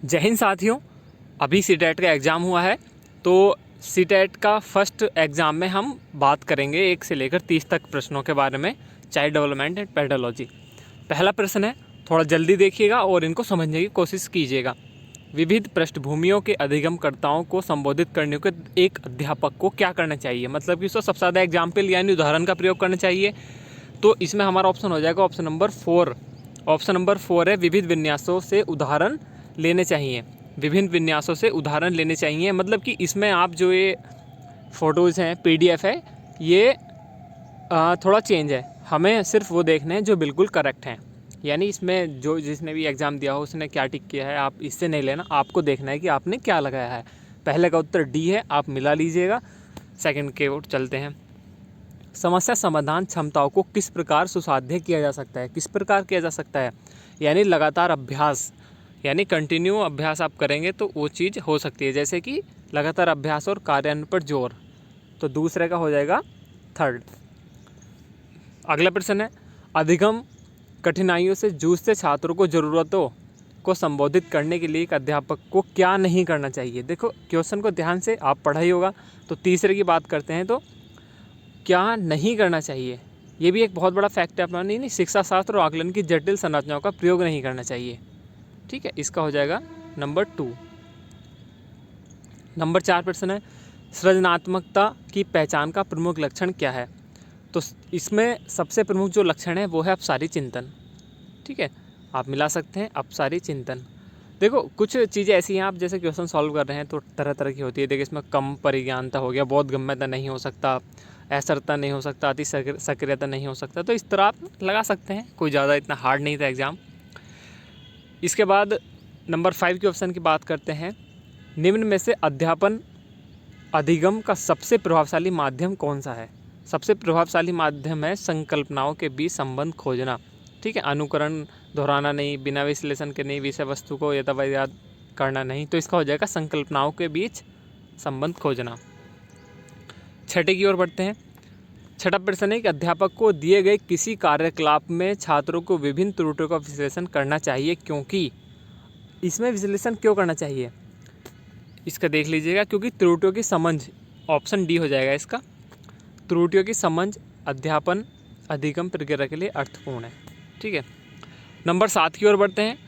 जय हिंद साथियों। अभी सीटेट का एग्ज़ाम हुआ है, तो सीटेट का फर्स्ट एग्ज़ाम में हम बात करेंगे 1 से लेकर 30 तक प्रश्नों के बारे में, चाइल्ड डेवलपमेंट एंड पेडोलॉजी। पहला प्रश्न है, थोड़ा जल्दी देखिएगा और इनको समझने की कोशिश कीजिएगा। विविध पृष्ठभूमियों के अधिगमकर्ताओं को संबोधित करने के एक अध्यापक को क्या करना चाहिए, मतलब कि उसको सबसे ज़्यादा एग्जाम्पल यानी उदाहरण का प्रयोग करना चाहिए। तो इसमें हमारा ऑप्शन हो जाएगा ऑप्शन नंबर 4। ऑप्शन नंबर 4 है, विविध विन्यासों से उदाहरण लेने चाहिए। विभिन्न विन्यासों से उदाहरण लेने चाहिए, मतलब कि इसमें आप जो ये फ़ोटोज़ हैं, PDF है, ये थोड़ा चेंज है। हमें सिर्फ वो देखने हैं जो बिल्कुल करेक्ट हैं, यानी इसमें जो जिसने भी एग्ज़ाम दिया हो उसने क्या टिक किया है, आप इससे नहीं लेना। आपको देखना है कि आपने क्या लगाया है। पहले का उत्तर डी है, आप मिला लीजिएगा। सेकंड के ओर चलते हैं। समस्या समाधान क्षमताओं को किस प्रकार सुसाध्य किया जा सकता है? किस प्रकार किया जा सकता है, यानी लगातार अभ्यास, यानी कंटिन्यू अभ्यास आप करेंगे तो वो चीज़ हो सकती है, जैसे कि लगातार अभ्यास और कार्यान्वयन पर जोर। तो दूसरे का हो जाएगा थर्ड। अगला प्रश्न है, अधिगम कठिनाइयों से जूझते छात्रों को ज़रूरतों को संबोधित करने के लिए एक अध्यापक को क्या नहीं करना चाहिए? देखो क्वेश्चन को ध्यान से आप पढ़ा ही होगा। तो तीसरे की बात करते हैं, तो क्या नहीं करना चाहिए, ये भी एक बहुत बड़ा फैक्ट है अपना। नहीं, शिक्षा शास्त्र और आकलन की जटिल संरचनाओं का प्रयोग नहीं करना चाहिए। ठीक है, इसका हो जाएगा नंबर 2। नंबर 4 प्रश्न है, सृजनात्मकता की पहचान का प्रमुख लक्षण क्या है? तो इसमें सबसे प्रमुख जो लक्षण है वो है अपसारी चिंतन। ठीक है, आप मिला सकते हैं अपसारी चिंतन। देखो कुछ चीज़ें ऐसी हैं, आप जैसे क्वेश्चन सॉल्व कर रहे हैं तो तरह तरह की होती है। देखिए इसमें कम परिज्ञानता हो गया, बोधगम्यता नहीं हो सकता, असरता नहीं हो सकता, अति सक्रियता नहीं हो सकता। तो इस तरह आप लगा सकते हैं, कोई ज़्यादा इतना हार्ड नहीं था एग्ज़ाम। इसके बाद नंबर 5 के ऑप्शन की बात करते हैं, निम्न में से अध्यापन अधिगम का सबसे प्रभावशाली माध्यम कौन सा है? सबसे प्रभावशाली माध्यम है संकल्पनाओं के बीच संबंध खोजना। ठीक है, अनुकरण दोहराना नहीं, बिना विश्लेषण के नहीं, विषय वस्तु को यथावत याद करना नहीं। तो इसका हो जाएगा संकल्पनाओं के बीच संबंध खोजना। छठे की ओर बढ़ते हैं। छठा प्रश्न है कि अध्यापक को दिए गए किसी कार्यकलाप में छात्रों को विभिन्न त्रुटियों का विश्लेषण करना चाहिए, क्योंकि इसमें विश्लेषण क्यों करना चाहिए इसका देख लीजिएगा, क्योंकि त्रुटियों की समझ, ऑप्शन डी हो जाएगा इसका। त्रुटियों की समझ अध्यापन अधिगम प्रक्रिया के लिए अर्थपूर्ण है। ठीक है, नंबर 7 की ओर बढ़ते हैं।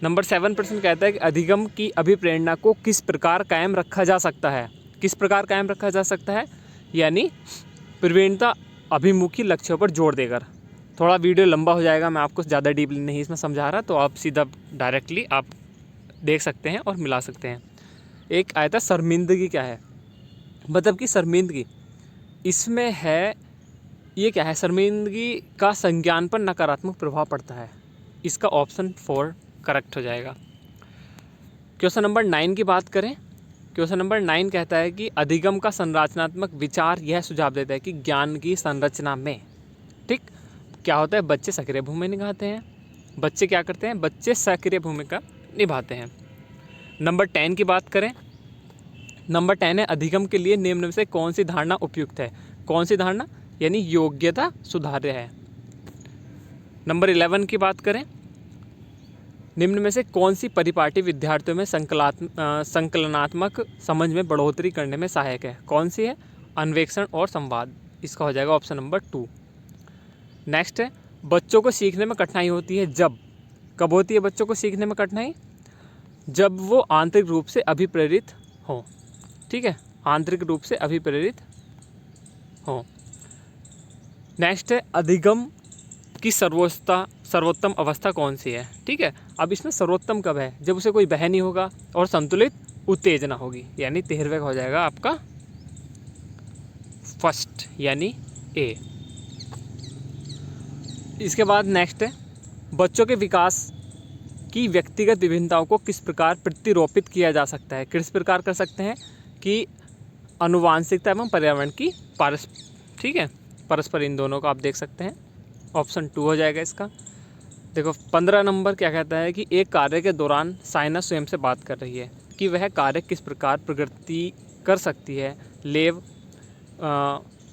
नंबर 7 प्रश्न कहता है कि अधिगम की अभिप्रेरणा को किस प्रकार कायम रखा जा सकता है? किस प्रकार कायम रखा जा सकता है, यानी प्रवीणता अभिमुखी लक्ष्यों पर जोर देकर। थोड़ा वीडियो लंबा हो जाएगा, मैं आपको ज़्यादा डीपली नहीं इसमें समझा रहा, तो आप सीधा डायरेक्टली आप देख सकते हैं और मिला सकते हैं। एक आया था शर्मिंदगी क्या है, मतलब कि शर्मिंदगी इसमें है, ये क्या है, शर्मिंदगी का संज्ञान पर नकारात्मक प्रभाव पड़ता है। इसका ऑप्शन 4 करेक्ट हो जाएगा। क्वेश्चन नंबर 9 की बात करें। क्वेश्चन नंबर 9 कहता है कि अधिगम का संरचनात्मक विचार यह सुझाव देता है कि ज्ञान की संरचना में, ठीक, क्या होता है, बच्चे सक्रिय भूमिका निभाते हैं। बच्चे क्या करते हैं, बच्चे सक्रिय भूमिका निभाते हैं। नंबर 10 की बात करें। नंबर 10 है, अधिगम के लिए निम्न में से कौन सी धारणा उपयुक्त है? कौन सी धारणा, यानी योग्यता सुधार्य है। नंबर 11 की बात करें, निम्न में से कौन सी परिपाटी विद्यार्थियों में संकलनात्मक समझ में बढ़ोतरी करने में सहायक है? कौन सी है? अन्वेषण और संवाद। इसका हो जाएगा ऑप्शन नंबर 2। नेक्स्ट है, बच्चों को सीखने में कठिनाई होती है जब, कब होती है बच्चों को सीखने में कठिनाई? जब वो आंतरिक रूप से अभिप्रेरित हो। ठीक है, आंतरिक रूप से अभिप्रेरित हो। नेक्स्ट है, अधिगम की सर्वोत्तम अवस्था कौन सी है? ठीक है, अब इसमें सर्वोत्तम कब है? जब उसे कोई भय नहीं होगा और संतुलित उत्तेजना होगी, यानी 13वें का हो जाएगा आपका फर्स्ट, यानी ए। इसके बाद नेक्स्ट है, बच्चों के विकास की व्यक्तिगत विभिन्नताओं को किस प्रकार प्रतिरोपित किया जा सकता है? किस प्रकार कर सकते हैं कि आनुवांशिकता एवं पर्यावरण की ठीक है, परस्पर, इन दोनों को आप देख सकते हैं। ऑप्शन 2 हो जाएगा इसका। देखो 15 नंबर क्या कहता है कि एक कार्य के दौरान साइना स्वयं से बात कर रही है कि वह कार्य किस प्रकार प्रगति कर सकती है। लेव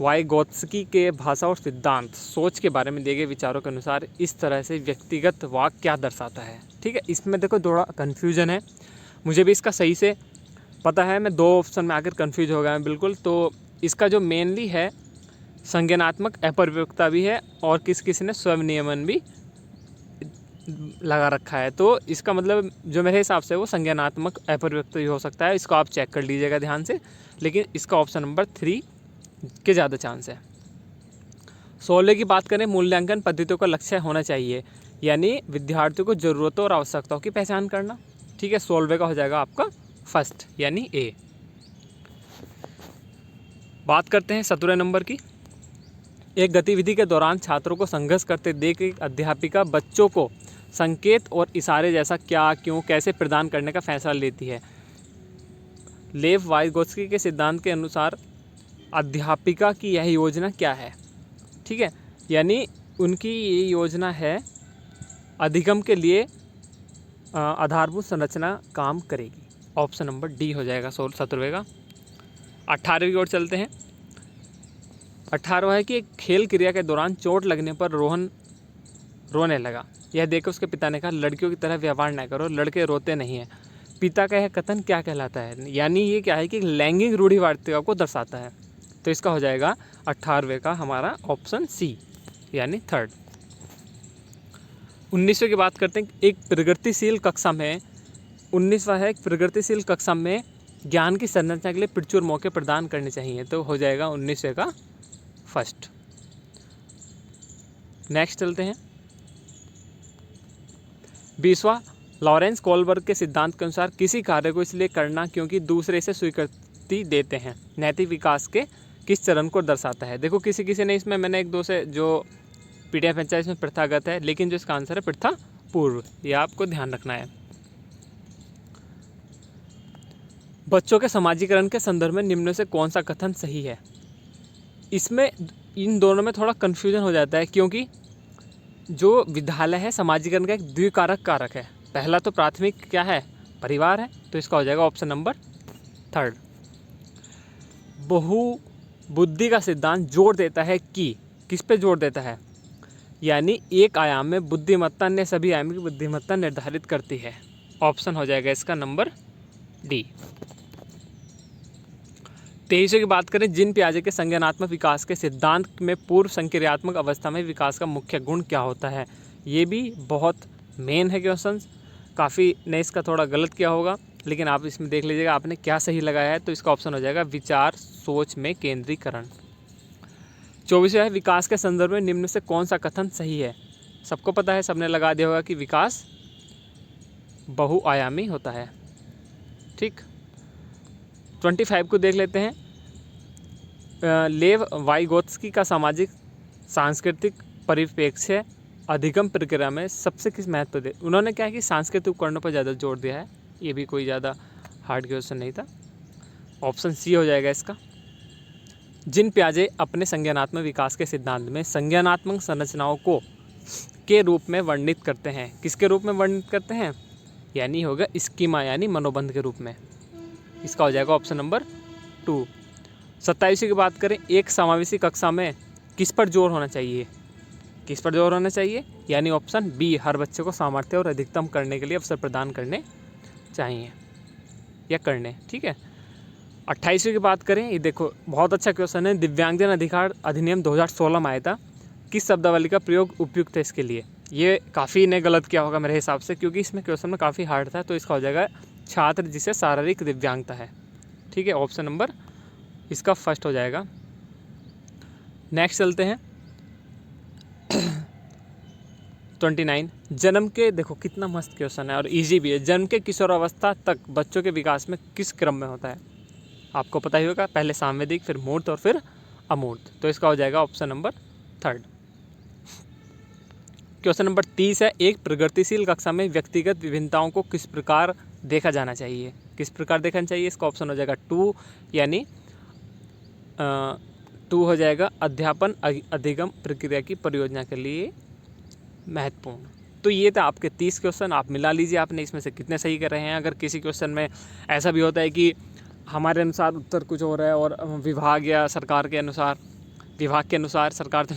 वाइगोत्स्की के भाषा और सिद्धांत सोच के बारे में दिए गए विचारों के अनुसार इस तरह से व्यक्तिगत वाक क्या दर्शाता है। ठीक है, इसमें देखो थोड़ा कन्फ्यूजन है, मुझे भी इसका सही से पता है, मैं 2 ऑप्शन में आकर कन्फ्यूज हो गया हूँ बिल्कुल। तो इसका जो मेनली है संज्ञानात्मक अपरिपक्वता भी है और किसी ने स्वयं नियमन भी लगा रखा है। तो इसका मतलब जो मेरे हिसाब से वो संज्ञानात्मक अपरिपक्वता भी हो सकता है, इसको आप चेक कर लीजिएगा ध्यान से। लेकिन इसका ऑप्शन नंबर 3 के ज़्यादा चांस है। 16 की बात करें, मूल्यांकन पद्धतियों का लक्ष्य होना चाहिए, यानी विद्यार्थियों को ज़रूरतों और आवश्यकताओं की पहचान करना। ठीक है, 16 का हो जाएगा आपका फर्स्ट यानी ए। बात करते हैं 17 नंबर की। एक गतिविधि के दौरान छात्रों को संघर्ष करते देख एक अध्यापिका बच्चों को संकेत और इशारे जैसा क्या, क्यों, कैसे प्रदान करने का फैसला लेती है। लेव वाइगोत्स्की के सिद्धांत के अनुसार अध्यापिका की यह योजना क्या है। ठीक है, यानी उनकी ये योजना है अधिगम के लिए आधारभूत संरचना काम करेगी। ऑप्शन नंबर डी हो जाएगा 17वें का। 18वीं की ओर चलते हैं। 18वां है कि एक खेल क्रिया के दौरान चोट लगने पर रोहन रोने लगा। यह देखकर उसके पिता ने कहा, लड़कियों की तरह व्यवहार न करो, लड़के रोते नहीं हैं। पिता का यह कथन क्या कहलाता है, यानी ये क्या है कि लैंगिक रूढ़िवादिता को दर्शाता है। तो इसका हो जाएगा 18वें का हमारा ऑप्शन सी यानी थर्ड। 19वें की बात करते हैं। एक प्रगतिशील कक्षा में 19वां है, एक प्रगतिशील कक्षा में ज्ञान की संरचना के लिए प्रचुर मौके प्रदान करने चाहिए। तो हो जाएगा 19वें का फर्स्ट। नेक्स्ट चलते हैं 20वां। लॉरेंस कोलबर्ग के सिद्धांत के अनुसार किसी कार्य को इसलिए करना क्योंकि दूसरे इसे स्वीकृति देते हैं नैतिक विकास के किस चरण को दर्शाता है। देखो किसी ने इसमें मैंने 1-2 से जो PDF बच्चा इसमें प्रथागत है, लेकिन जो इसका आंसर है प्रथा पूर्व, ये आपको ध्यान रखना है। बच्चों के समाजीकरण के संदर्भ में निम्न से कौन सा कथन सही है। इसमें इन दोनों में थोड़ा कन्फ्यूजन हो जाता है, क्योंकि जो विद्यालय है समाजीकरण का एक द्विकारक कारक है। पहला तो प्राथमिक क्या है, परिवार है, तो इसका हो जाएगा ऑप्शन नंबर 3। बहुबुद्धि का सिद्धांत जोर देता है कि, किस पे जोर देता है, यानी एक आयाम में बुद्धिमत्ता ने सभी आयाम की बुद्धिमत्ता निर्धारित करती है। ऑप्शन हो जाएगा इसका नंबर डी। 23 की बात करें, जिन पियाजे के संज्ञानात्मक विकास के सिद्धांत में पूर्व संक्रियात्मक अवस्था में विकास का मुख्य गुण क्या होता है। ये भी बहुत मेन है क्वेश्चन, काफ़ी ने इसका थोड़ा गलत किया होगा, लेकिन आप इसमें देख लीजिएगा आपने क्या सही लगाया है। तो इसका ऑप्शन हो जाएगा विचार सोच में केंद्रीकरण। 24 है, विकास के संदर्भ में निम्न से कौन सा कथन सही है। सबको पता है, सबने लगा दिया होगा कि विकास बहुआयामी होता है। ठीक, 25 को देख लेते हैं। लेव वाइगोत्स्की का सामाजिक सांस्कृतिक परिप्रेक्ष्य अधिगम प्रक्रिया में सबसे किस महत्व दे। उन्होंने क्या है कि सांस्कृतिक उपकरणों पर ज़्यादा जोर दिया है। ये भी कोई ज़्यादा हार्ड क्वेश्चन नहीं था। ऑप्शन सी हो जाएगा इसका। जिन पियाजे अपने संज्ञानात्मक विकास के सिद्धांत में संज्ञानात्मक संरचनाओं को के रूप में वर्णित करते हैं, किसके रूप में वर्णित करते हैं, यानी होगा स्कीमा यानी मनोबंध के रूप में। इसका हो जाएगा ऑप्शन नंबर 2। 27 की बात करें, एक समावेशी कक्षा में किस पर जोर होना चाहिए, किस पर जोर होना चाहिए, यानी ऑप्शन बी, हर बच्चे को सामर्थ्य और अधिकतम करने के लिए अवसर प्रदान करने चाहिए या करने। ठीक है, 28 की बात करें, ये देखो बहुत अच्छा क्वेश्चन है। दिव्यांगजन अधिकार अधिनियम 2016 में आया था, किस शब्दावली का प्रयोग उपयुक्त है इसके लिए। ये काफ़ी ने गलत किया होगा मेरे हिसाब से, क्योंकि इसमें क्वेश्चन में काफ़ी हार्ड था। तो इसका हो जाएगा छात्र जिसे शारीरिक दिव्यांगता है। ठीक है, ऑप्शन नंबर इसका फर्स्ट हो जाएगा। नेक्स्ट चलते हैं 29। जन्म के, देखो कितना मस्त क्वेश्चन है और इजी भी है। जन्म के किशोरावस्था तक बच्चों के विकास में किस क्रम में होता है, आपको पता ही होगा, पहले सांवेदिक, फिर मूर्त और फिर अमूर्त। तो इसका हो जाएगा ऑप्शन नंबर 3। क्वेश्चन नंबर 30 है, एक प्रगतिशील कक्षा में व्यक्तिगत विभिन्नताओं को किस प्रकार देखा जाना चाहिए, किस प्रकार देखना चाहिए। इसका ऑप्शन हो जाएगा 2 यानी 2 हो जाएगा अध्यापन अधिगम प्रक्रिया की परियोजना के लिए महत्वपूर्ण। तो ये था आपके 30 क्वेश्चन। आप मिला लीजिए आपने इसमें से कितने सही कर रहे हैं। अगर किसी क्वेश्चन में ऐसा भी होता है कि हमारे अनुसार उत्तर कुछ हो रहा है और विभाग या सरकार के अनुसार, विभाग के अनुसार सरकार तो